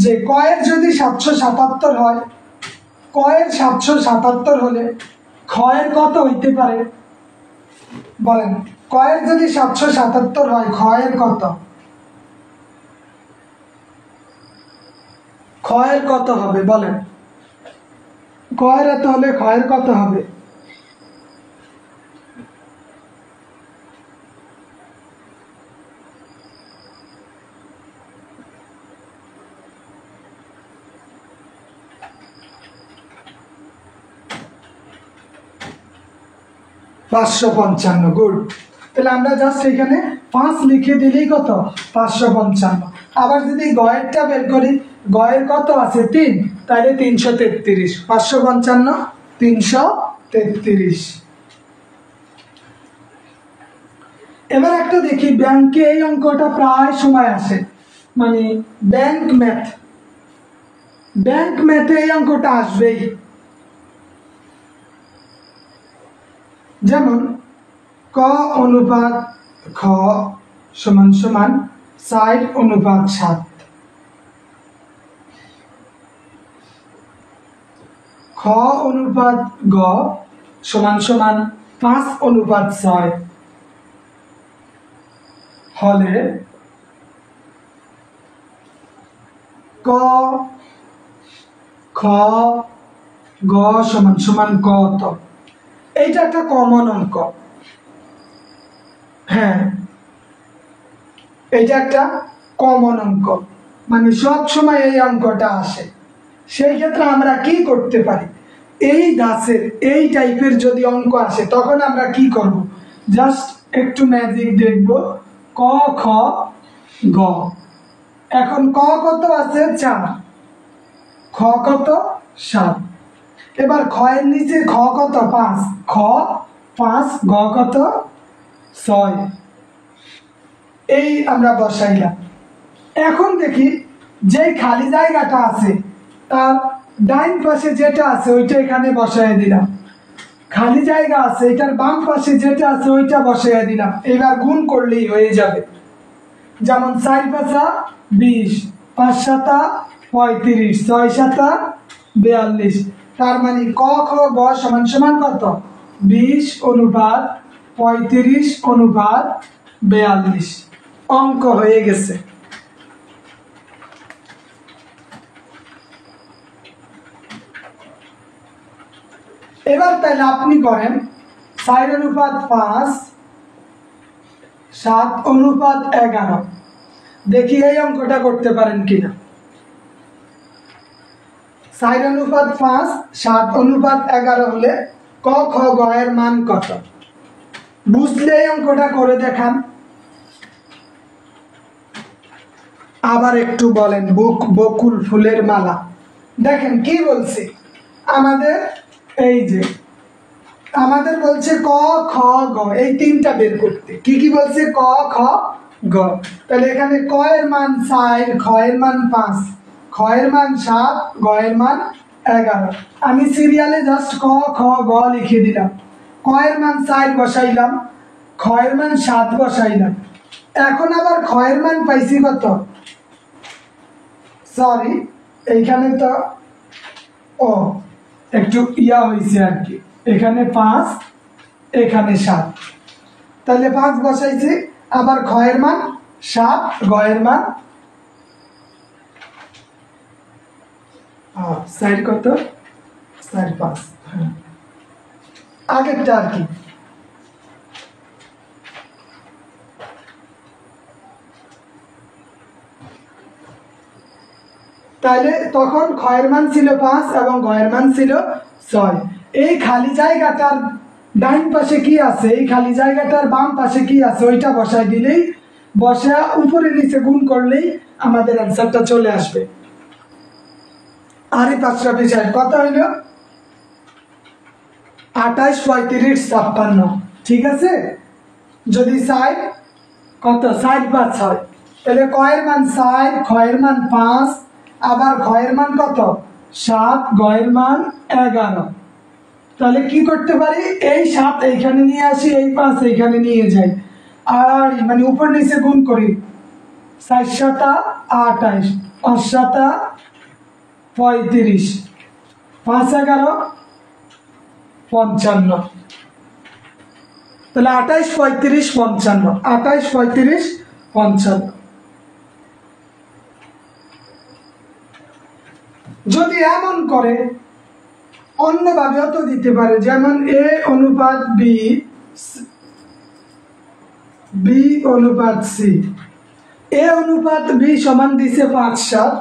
যে কয়ের যদি 777 হয়, কয়ের 777 হলে ক্ষয়ের কত হইতে পারে বলেন? কয়ের যদি 777 হয়, ক্ষয়ের কত, ক্ষয়ের কত হবে বলেন? কয়ের এত হলে ক্ষয়ের কত হবে? পাঁচশো 55। গুড। তাহলে আমরা জাস্ট এখানে 5 লিখে দিলেই কত 555। আবার যদি গয়েরটা বের করি, গয়ের কত আছে 3, তাহলে 333, 555 333। এবার একটা দেখি, ব্যাংকে এই অঙ্কটা প্রায় সময় আসে, মানে ব্যাংক ম্যাথে এই অঙ্কটা আসবেই। যেমন ক অনুপাত খ সমান সমান 60 অনুপাত 7, খ অনুপাত গ সমান সমান 5 অনুপাত 6 হলে ক খ গ সমান সমান কত? এইটা একটা কমন অঙ্ক। হ্যাঁ, এইটা একটা কমন অঙ্ক, মানে সব সময় এই অঙ্কটা আসে। সেই ক্ষেত্রে আমরা কি করতে পারি, এই গাছের এই টাইপের যদি অঙ্ক আসে তখন আমরা কি করব, জাস্ট একটু ম্যাজিক দেখব। ক খ গ, এখন ক কত আছে 4, খ কত 7, এবার খ এর নিচে খ কত 5, খ 5, গ কত 6, এই আমরা বসাইলাম। এখন দেখি যে খালি জায়গাটা আছে তার ডাইন পাশে যেটা আছে ওইটা এখানে বসাই দিলাম, খালি জায়গা আছে এটার বাম পাশে যেটা আছে ওইটা বসাই দিলাম। এবার গুণ করলেই হয়ে যাবে। যেমন 4 5 20, 5 7 35, 6 7 42, তার মানে ক খ গ সমান সমান কত 20 অনুপাত 35 অনুপাত 42। অঙ্ক হয়ে গেছে। এবার তাহলে আপনি করেন 4 অনুপাত 5, 7 অনুপাত 11, দেখি এই অঙ্কটা করতে পারেন কিনা। 4 অনুপাত 5, 7 অনুপাত 11 হলে ক খ গ এর মান কত? বুঝলে এই অঙ্কটা করে দেখান। আবার একটু বলেন বকুল ফুলের মালা। দেখেন কি বলছে আমাদের, এই যে আমাদের বলছে ক খ গ এই তিনটা বের করতে। কি কি বলছে? ক খ গ। তাহলে এখানে ক এর মান 4, খ এর মান 5, খ এর মান 7, গ এর মান 11। আমি সিরিয়ালে জাস্ট ক খ গ লিখে দিলাম। ক এর মান 4 বসাইলাম, খ এর মান 7 বসাইলাম। এখন আবার খ এর মান পাইছি কত, সরি এইখানে তো ও একটু ইয়া হয়েছে আর কি, এখানে 5 এখানে 7, তাহলে 5 বসাইছি। আবার খ এর মান 7, গ এর মান 4 কত 4 5, আগেরটা আর কি। তাহলে তখন ক্ষয়ের মান ছিল 5 এবং গয়ের মান ছিল 6। এই খালি জায়গাটার ডাইন পাশে কি আছে, এই খালি জায়গাটার বাম পাশে কি আছে ওইটা বসায় দিলেই, বসা উপরে নিচে গুণ করলেই আমাদের অ্যান্সারটা চলে আসবে। আর এই 5টা বিষয় কত হইল? 28, 35, 56। ঠিক আছে, যদি 60 কত 60 বা 6 তাহলে কয়ের মান 60, ক্ষয়ের মান 5, আবার ঘয়ের মান কত 7, গয়ের মান 11। তাহলে কি করতে পারি, এই 7 এইখানে নিয়ে আসি, এই 5 এইখানে নিয়ে যাই, আর মানে উপর নিচে গুণ করি। 4 7 28, 5 7 35, 5 11 55। তাহলে 28 35 55, 28 35 55। যদি এমন করে অন্যভাবেও তো দিতে পারে, যেমন এ অনুপাত বি, বি অনুপাত সি। এ অনুপাত বি সমান দিছে 5 7,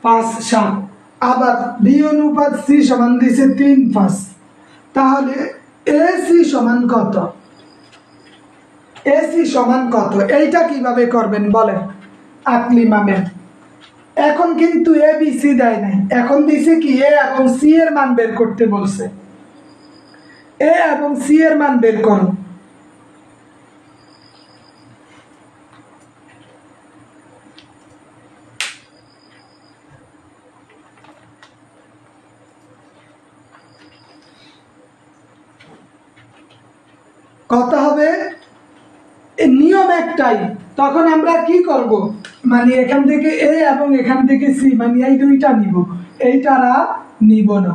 5 7, আবার বি অনুপাত সি সমান দিছে 3 5। তাহলে এ সি সমান কত, এ সি সমান কত, এইটা কিভাবে করবেন বলেন আকলি মামে। এখন কিন্তু এ বি সি দেয় নাই, এখন দিছে কি এ এবং সি এর মান বের করতে বলছে। এ এবং সি এর মান বের করুন। কত হবে, নিয়ম একটাই, তখন আমরা কি করব, মানে এখান থেকে এ এবং এখান থেকে সি, মানে এই দুইটা নিব, এইটারা নিব না।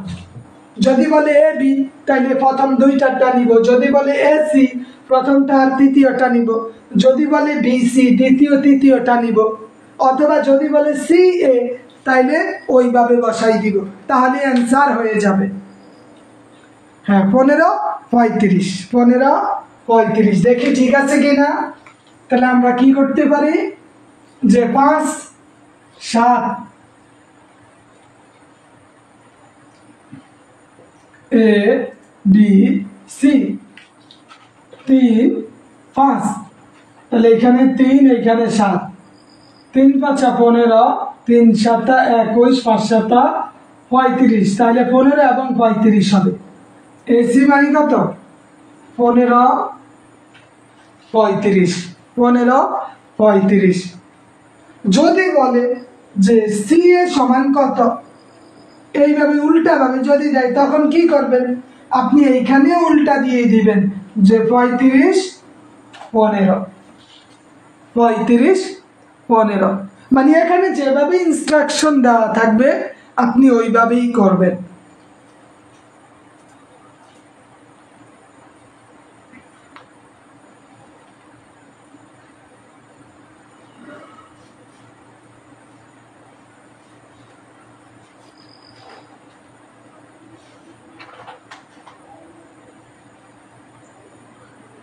যদি বলে এ বি তাহলে প্রথম দুইটারটা নিব, যদি বলে এ সি প্রথমটা আর তৃতীয়টা নিব, যদি বলে বি সি দ্বিতীয় তৃতীয়টা নিব, অথবা যদি বলে সি এ তাইলে ওইভাবে বসাই দিব, তাহলে অ্যান্সার হয়ে যাবে। হ্যাঁ 15 35, 15 35। দেখি ঠিক আছে কিনা। তাহলে আমরা কি করতে পারি, যে 5 7 এ বি সি 3 5, তাহলে এখানে 3 এখানে 7, 3 5 15, 3 7 21, 5 7 35, তাহলে 15 এবং 35 হবে। এসি মানে কত 15 35, 15 35। যদি বলে যে সি এ সমান কত, এইভাবে উল্টা ভাবে যদি দেয় তখন কি করবেন, আপনি এইখানে উল্টা দিয়ে দিবেন যে 35 15, 35 15, মানে এখানে যেভাবে ইনস্ট্রাকশন দেওয়া থাকবে আপনি ওইভাবেই করবেন।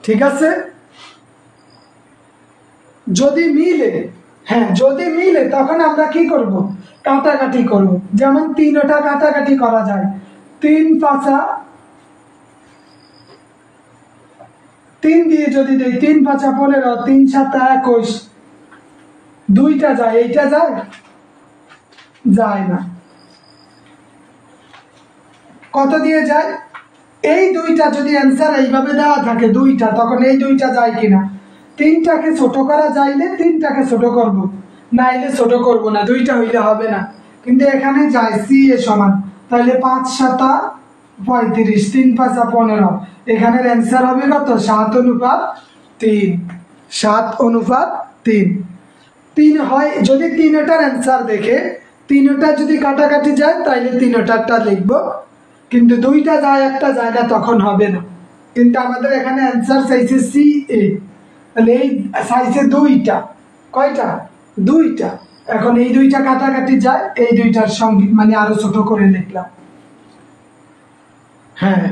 ঠিক আছে, যদি মিলে, হ্যাঁ যদি মিলে তখন আমরা কি করব, কাটাকাটি করব। যেমন 3টা কাটাকাটি করা যায়, 3 5 3 দিয়ে যদি দেই 3 5 15, 3 7 21, দুইটা যায়, এইটা যায় যায় না। কত দিয়ে যায়, এই দুইটা যদি অ্যান্সার এইভাবে দেওয়া থাকে দুইটা, তখন এই দুইটা যায় কিনা, 3টাকে ছোট করা যাইলে 3টাকে ছোট করব, নাইলে ছোট করব না, দুইটা হইলে হবে না। কিন্তু এখানে যায় সি এ সমান, তাহলে 5 7 35, 3 5 15, এখানের অ্যান্সার হবে কত 7 অনুপাত 3, 7 অনুপাত 3। 3 হয় যদি 3টার অ্যান্সার দেখে, 3টা যদি কাটাকাটি যায় তাইলে 3টারটা লিখবো, কিন্তু দুইটা যায় একটা যায় না তখন হবে না। কিন্তু আমাদের এখানে অ্যান্সার চাইছে সি এ, তাহলে এই চাইছে দুইটা, কয়টা দুইটা, এখন এই দুইটা কাটাকাটি যায়, এই দুইটার সঙ্গে মানে আরো ছোট করে লিখলাম। হ্যাঁ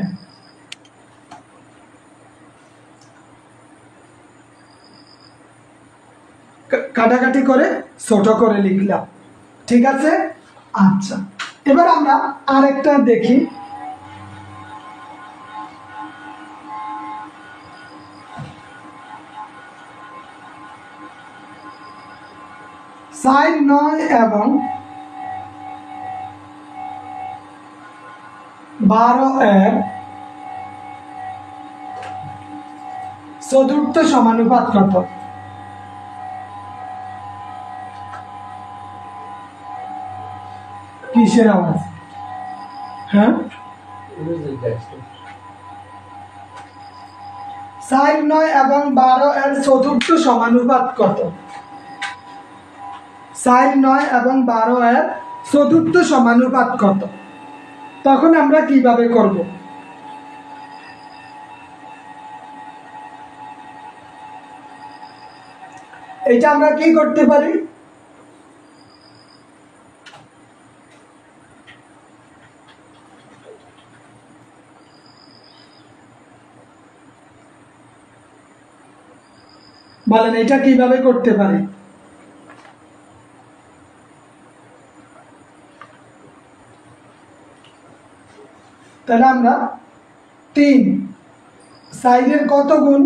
কাটাকাটি করে ছোট করে লিখলাম। ঠিক আছে? আচ্ছা, এবার আমরা আরেকটা দেখি। সাইড 9 এবং 12 এর চতুর্থ সমানুপাত কত? কিসের আওয়াজ? হ্যাঁ, সাইড 9 এবং 12 এর চতুর্থ সমানুপাত কত? সাইড 9 এবং 12 এর চতুর্থ সমানুপাত কত? তখন আমরা কিভাবে করব? এটা আমরা কি করতে পারি? বলেন, এটা কিভাবে করতে পারি? তাহলে আমরা 3 সাইডের কত গুণ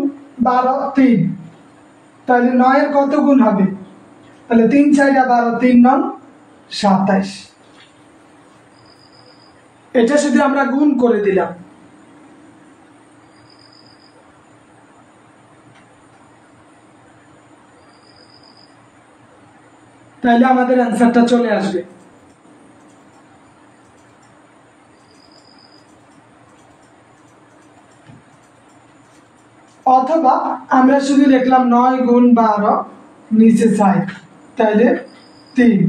12? 3। তাহলে 9 এর কত গুণ হবে? তাহলে 3 4 12, 3 9 27। এটা শুধু আমরা গুণ করে দিলাম। তাহলে আমাদের অ্যান্সারটা চলে আসবে। অথবা আমরা শুধু লিখলাম 9 গুণ 12 নিচে 4, তাহলে 3।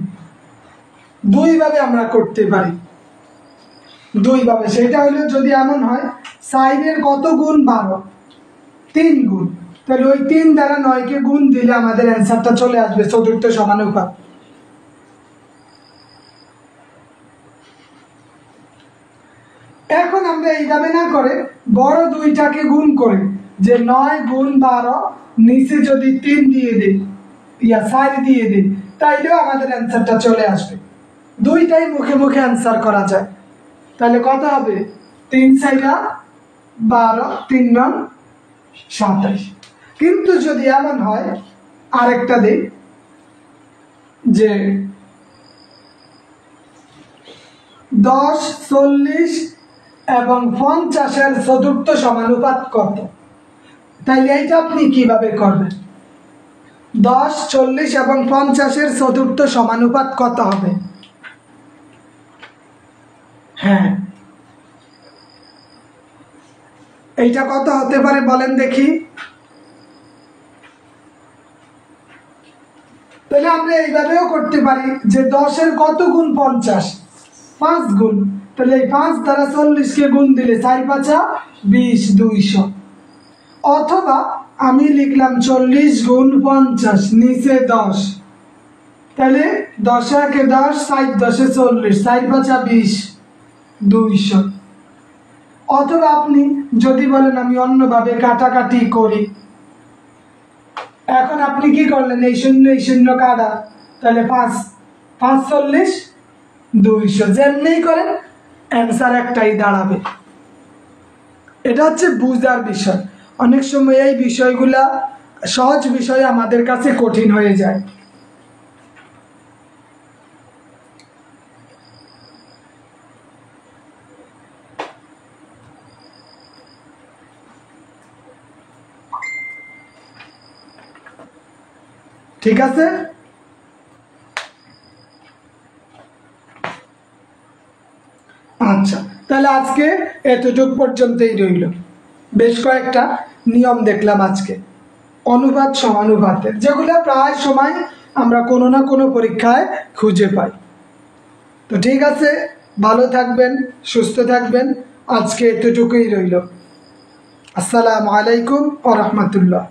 দুই ভাবে আমরা করতে পারি, দুই ভাবে। সেটা হলো যদি এমন হয় সাইডের কত গুণ 12? 3 গুণ। তাহলে ওই 3 দ্বারা 9 কে গুণ দিলে আমাদের অ্যান্সারটা চলে আসবে চতুর্থ সমানুপাত। এখন আমরা এইভাবে না করে বড় দুইটাকে গুণ করে, যে 9 গুণ 12 নিচে যদি 3 দিয়ে দিই, 4 দিয়ে দিই, তাইলেও আমাদের অ্যান্সারটা চলে আসবে। দুইটাই মুখে মুখে অ্যান্সার করা যায়। তাহলে কত হবে? 3 4 12, 3 9 27। কিন্তু যদি এমন হয়, আরেকটা দিই, যে 10 40 এবং 50 এর চতুর্থ সমানুপাত কত? তাইলে এইটা আপনি কিভাবে করবেন? 10 40 এবং 50 এর চতুর্থ সমানুপাত কত হবে? হ্যাঁ, এইটা কত হতে পারে বলেন দেখি। তাহলে আমরা এইভাবেও করতে পারি যে 10 এর কত গুণ 50? 5 গুণ। তাহলে এই 5 দ্বারা 40 কে গুণ দিলে 4 5 20, 200। অথবা আমি লিখলাম 40 গুণ 50 নিচে 10, তাহলে 10 একে 10, 4 10 40, 4 5 20, 200। অথবা আপনি যদি বলেন আমি অন্যভাবে কাটাকাটি করি, এখন আপনি কি করলেন? এই শূন্য কাটা, তাহলে 5 5 40, 200। যেমনি করেন অ্যান্সার একটাই দাঁড়াবে। এটা হচ্ছে বুঝার বিষয়। অনেক সময় এই বিষয়গুলা, সহজ বিষয় আমাদের কাছে কঠিন হয়ে যায়। ঠিক আছে? আচ্ছা, তাহলে আজকে এতটুক পর্যন্তই রইল। বেশ কয়েকটা নিয়ম দেখলাম আজকে অনুপাত সমানুপাতের, যেগুলো প্রায় সময় আমরা কোনো না কোনো পরীক্ষায় খুঁজে পাই। তো ঠিক আছে, ভালো থাকবেন, সুস্থ থাকবেন। আজকে এতটুকুই রইল। আসসালামু আলাইকুম ওয়া রাহমাতুল্লাহ।